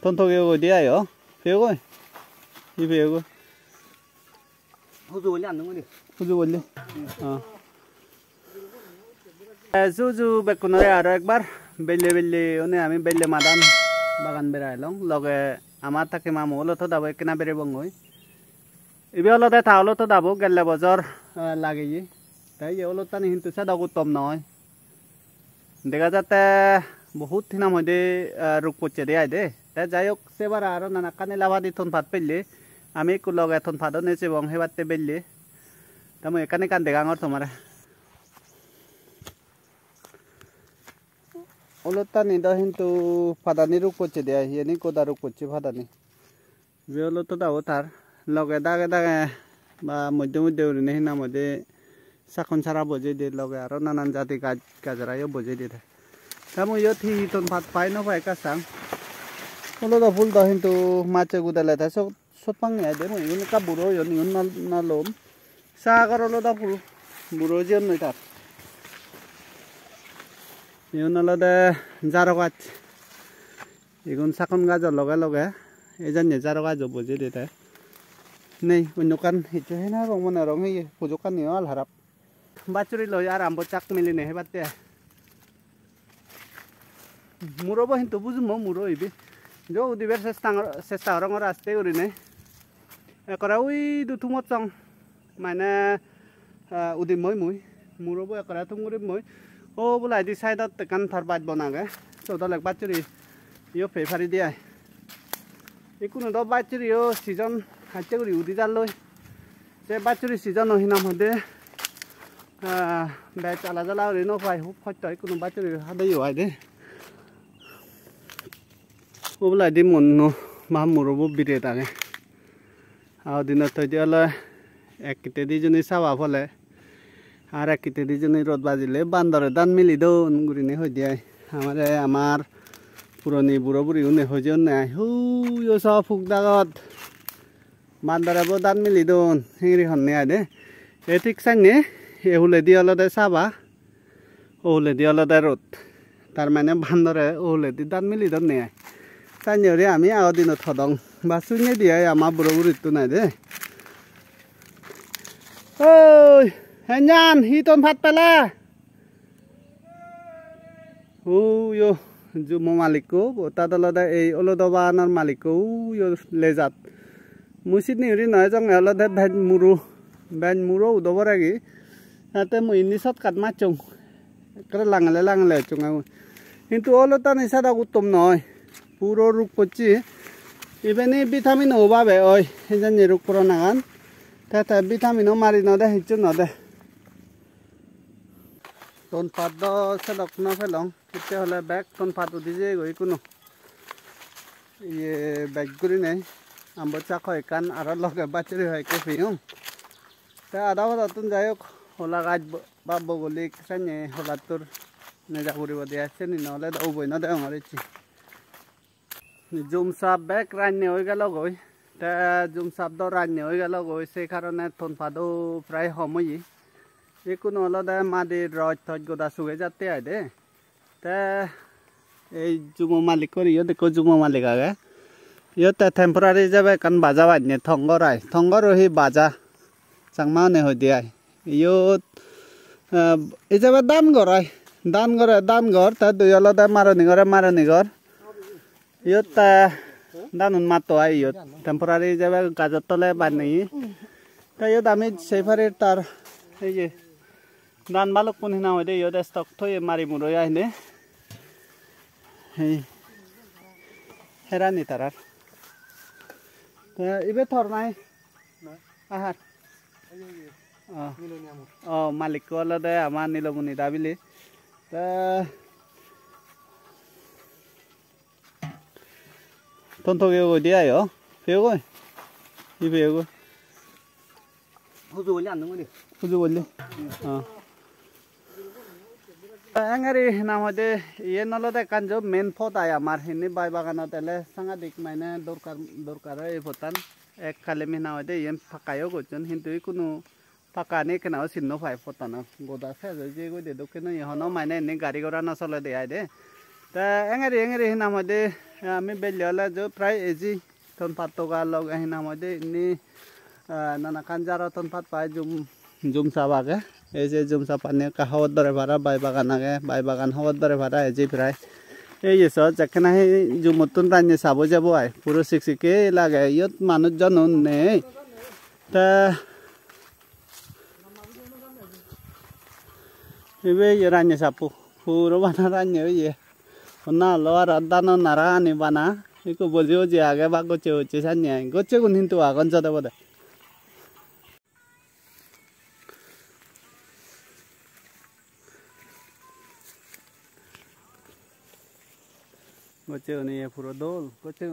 tontoge go dia yo phego hi phego huju bolli annu ngoni huju bolli जुजु बेकुनरे आरो एकबार बेले बेले ओने आमी बेले मादान बागान बेरायलं लगे आमार थाके मामु ओलो तो दाबो एकना बेरे बंगय इबे ओलो ता ओलो तो दाबो गेले बजार लागेyi তাই ওলো তানি হিন্তু সাদা উত্তম নয় দেখা যাতে বহুত দিনা মধ্যে রোগ পড়ছে রে আইদে তাই যাই হোক সেবার আরো নানা কানে লাভাদি থন ভাত পেলে আমি কুলগ এথন ভাতও নেছে বং হেবাতে বেললে তামু এখানে কান দেগাঙর তোমারে ওলো তানি দা হিন্তু ফাদানি রোগ পড়ছে দে ইয়েনি কোদা রোগ পড়ছে ফাদানি বে ওলো তো দাও তার লগে দাগে দাগে বা মধ্যে মধ্যে ওরিনে হিনা মধ্যে sakon cara boje de loge aro nanan jati gajara yo boje de tamu yo thi ton phat pai no pai ka sang olo da phul da hintu mache gudale ta so sopang ya de mo yun ka buro yo ni na lom sa karo lo da phul buro jen noi tar yun ala de jaro gach igun sakon gajo loge loge ejan ne jaro gajo boje de ta nei unukan hichu hena rong mona rong hi pujukan ni al harap বাচুরি লই আর আমবো চাক মিলি নে হেবাতে মুরবো হিন্তু বুঝমো মুরো ইবি জো উদিবের চেষ্টা রঙর আসতে উরিনে একরা উই দুথুমত চং মানে উদি মই মুরবো একরা তুমুরি মই ও বুলাই দি সাইডত কান থার বাদ বনাগে চৌদলেক বাচুরি ইও ফেফারি দিয়া ইকুনো দ বাচুরি ও সিজন হাইতে উরি উদি জাল লই যে বাচুরি সিজন হিনা মধ্যে বে চালা জ্বালা নো পাই হয়তো কোনো বাচ্চার হাতেই হয় দে ওবলা দি মন মা মুরব বিরে তাকে আর দিনত থৈ দিয়ালে এক কিতে দুজনী চাবা ফলে আর এক কিতে দুজনী রোদ বাজিলে বান্দরে দান মিলি দৌন গুড়িনে হৈ দিয়াই আমার পুরনি বুড়ো বুড়ি উনে হৈ যেন নাই হু সব ফুক দাগত বান্দরে দান মিলি দৌন হিংরি হন্নে আয় দে এ ঠিক চাইনে এহুলে দি আলাদা চাবা ওহুলে দি আলাদা রোদ তার মানে বান্দরে ওহুলে দি দান মিলি দন নেয় তাই আমি আগৰ দিনত থদং বা চুনে দিয়ে আমার বুড়ো বুড়িতো নাই দে ওই হেঞ্জান হিতন ভাত পেলা ও ইয়ো জুমো মালিকো তাত আলাদা এই অলদবানৰ মালিকো ইয়ো লেজাত মুচিত নিহৰি নহয় জং আলাদা ভেন মুৰো উদবৰ আগি তাতে মই নিচত কাট মাচং করে লাঙালে চং কিন্তু ওলো তা নিসাদা উত্তম নয় পুরো রোগ পড়ছি ইভেনি ভিটামিন অভাবে ওই সেজন রোগ পড়া নাগান তাতে ভিটামিনও মারি নদে হিচু নদে তন পাত সেদক ন ফেলং কেতিয়া হলে বেগ তন পাত উঠি যে গই কোনো ইয়ে বেগ করি নেই আম্ব চাক হয় কান আর লগে বাচুরি হয় কে ফিও তা আধা বজা তুন যাই হোক হোলা গাছ বা বগলিক সাইনে হোলা তোর নেজা করিব দিয়ে আসছে নি নহলে ওবই না দেয় মারিছি জুম সাপ বেগ রান্নে হয়ে গেল গই তা জুম সাপ দ রান্নে হয়ে গেল গই সেই কারণে থন ফাদও প্রায় সময়ই কোনো আলাদা মাদির রজ থজ গোদা সুগে যাতে আয় দে তা এই জুমো মালিক করি ইয়ে দেখো জুমো মালিক আগে ইয়ে টেম্পোরারি যাবে কান বাজা বাজনে থঙ্গর হি বাজা চাংমা নে হয়ে দিয়ে ইয়ত এই যাবে দান ঘর তা দুই আলাদা মারনি ঘর ইয়ত দান মাতো আই ইয়ত টেম্পোরারি যাবে গাজর তলে বানি তা ইয়ত আমি সেইফারে তার এই যে দান বালক কোন হিনা হয় দে ইয়ত স্টক থই মারি মুরই আইনে এই হেরানি তারার ইবে থর নাই আহার মালিক আলাদা আমার নীলমণি দাবিলি তন্তকে দিয়া ফেগো ই ফেগো huju bolli annu ngoni huju bolli angari নাম হদে ইয়ে নলদে কানজো মেন ফট আয় আমার হিনি বাই বাগানত এলে সাংঘাতিক মানে দরকার এই ফটান এক খালে মিনা হদে ইয়ে ফাঁকায়ও করছেন কিন্তু কোনো ফাঁকা নেই কেন চিহ্ন পাই ফটান গোদা ফেজ যে গই দে দোকানে ইহনো মানে এনে গাড়ি ঘোড়া নচলে দে আয় দে তা এঙারি নাম হদে আমি বেলিয়ালে যে প্রায় এজি তনপাত টকা লগ আহিনা মধ্যে ইনি নানা কাঞ্জারা তনপাত পায় জুম চাবাকে এই যে জুম চা পানি কাহর দরে ভাড়া বাই বাগান আগে বাই বাগান হওয়ার দরে ভাড়া এজি প্রায় এই যে যেখানে জুমতুন রান্নি চাব যাব আই পুরো শিকশিকে লাগে ইয়ত মানুষজন নেই তা এবে রান্নি চাপু পুরো বানা রান্নি ইয়ে না লোয়ার দানো নারা আনি বানা ইকো বলিও যে আগে বা গোচে হচ্ছে সান্নি গোচে কোন কিন্তু আগন যাতে বোধ গোচে উনি পুরো দোল গোচে